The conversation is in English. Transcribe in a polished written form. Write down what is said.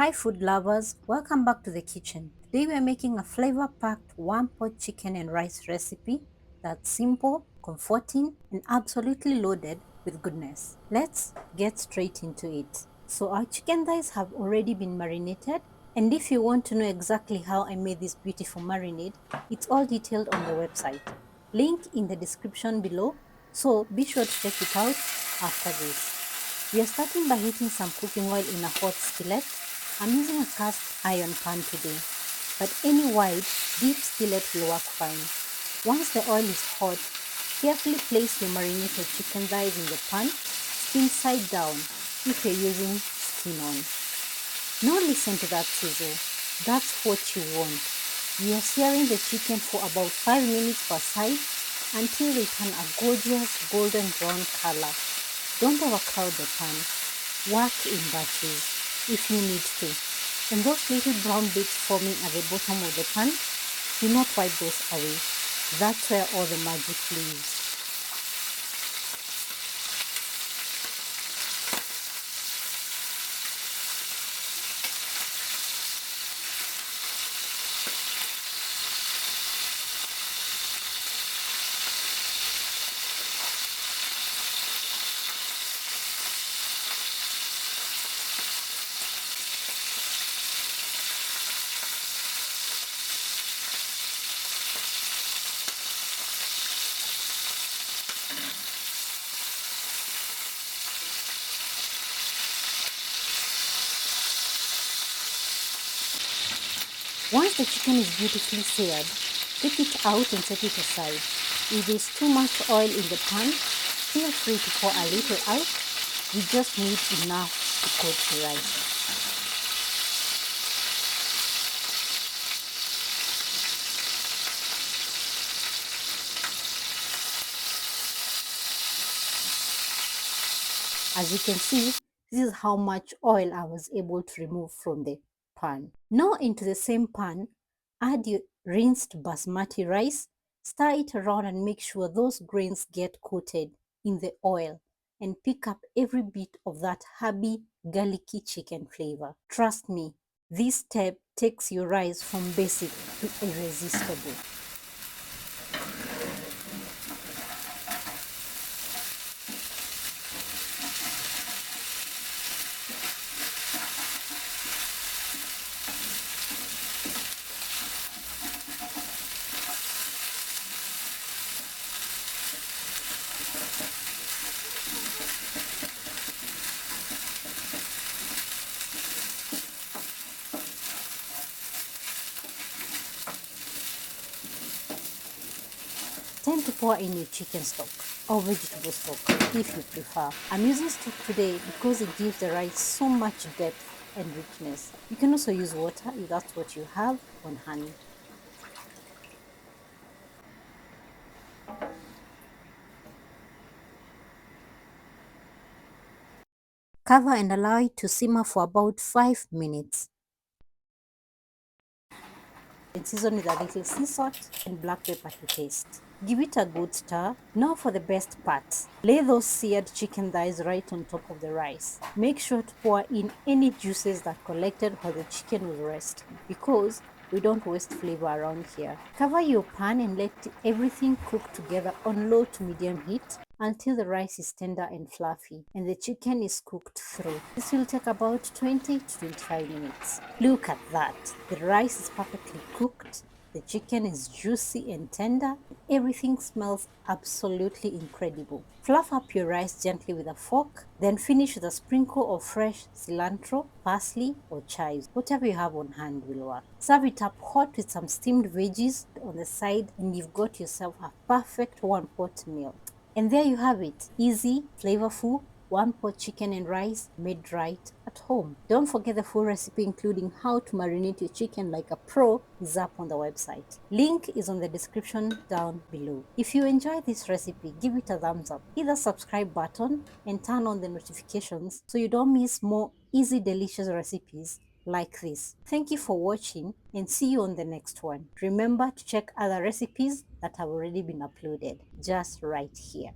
Hi food lovers, welcome back to the kitchen. Today we are making a flavor-packed one-pot chicken and rice recipe that's simple, comforting, and absolutely loaded with goodness. Let's get straight into it. So our chicken thighs have already been marinated, and if you want to know exactly how I made this beautiful marinade, it's all detailed on the website. Link in the description below, so be sure to check it out after this. We are starting by heating some cooking oil in a hot skillet. I'm using a cast iron pan today, but any wide, deep skillet will work fine. Once the oil is hot, carefully place your marinated chicken thighs in the pan, skin side down if you're using skin on. Now listen to that sizzle. That's what you want. We are searing the chicken for about 5 minutes per side until they turn a gorgeous golden brown color. Don't overcrowd the pan. Work in batches if you need to. And those little brown bits forming at the bottom of the pan, do not wipe those away. That's where all the magic lives. Once the chicken is beautifully seared, take it out and set it aside. If there's too much oil in the pan, feel free to pour a little out. We just need enough to coat the rice. As you can see, this is how much oil I was able to remove from the pan. Now into the same pan, add your rinsed basmati rice, stir it around and make sure those grains get coated in the oil and pick up every bit of that herby, garlicky chicken flavor. Trust me, this step takes your rice from basic to irresistible. Time to pour in your chicken stock or vegetable stock if you prefer. I'm using stock today because it gives the rice so much depth and richness. You can also use water if that's what you have on hand. Cover and allow it to simmer for about 5 minutes. And season with a little sea salt and black pepper to taste. Give it a good stir. Now for the best part. Lay those seared chicken thighs right on top of the rice. Make sure to pour in any juices that collected while the chicken was resting, because we don't waste flavor around here. Cover your pan and let everything cook together on low to medium heat until the rice is tender and fluffy and the chicken is cooked through. This will take about 20 to 25 minutes. Look at that. The rice is perfectly cooked. The chicken is juicy and tender. Everything smells absolutely incredible. Fluff up your rice gently with a fork, then finish with a sprinkle of fresh cilantro, parsley, or chives. Whatever you have on hand will work. Serve it up hot with some steamed veggies on the side, and you've got yourself a perfect one-pot meal. And there you have it. Easy, flavorful, one-pot chicken and rice made right at home. Don't forget the full recipe, including how to marinate your chicken like a pro, is up on the website. Link is on the description down below. If you enjoy this recipe, give it a thumbs up. Hit the subscribe button and turn on the notifications so you don't miss more easy, delicious recipes like this. Thank you for watching and see you on the next one. Remember to check other recipes that have already been uploaded just right here.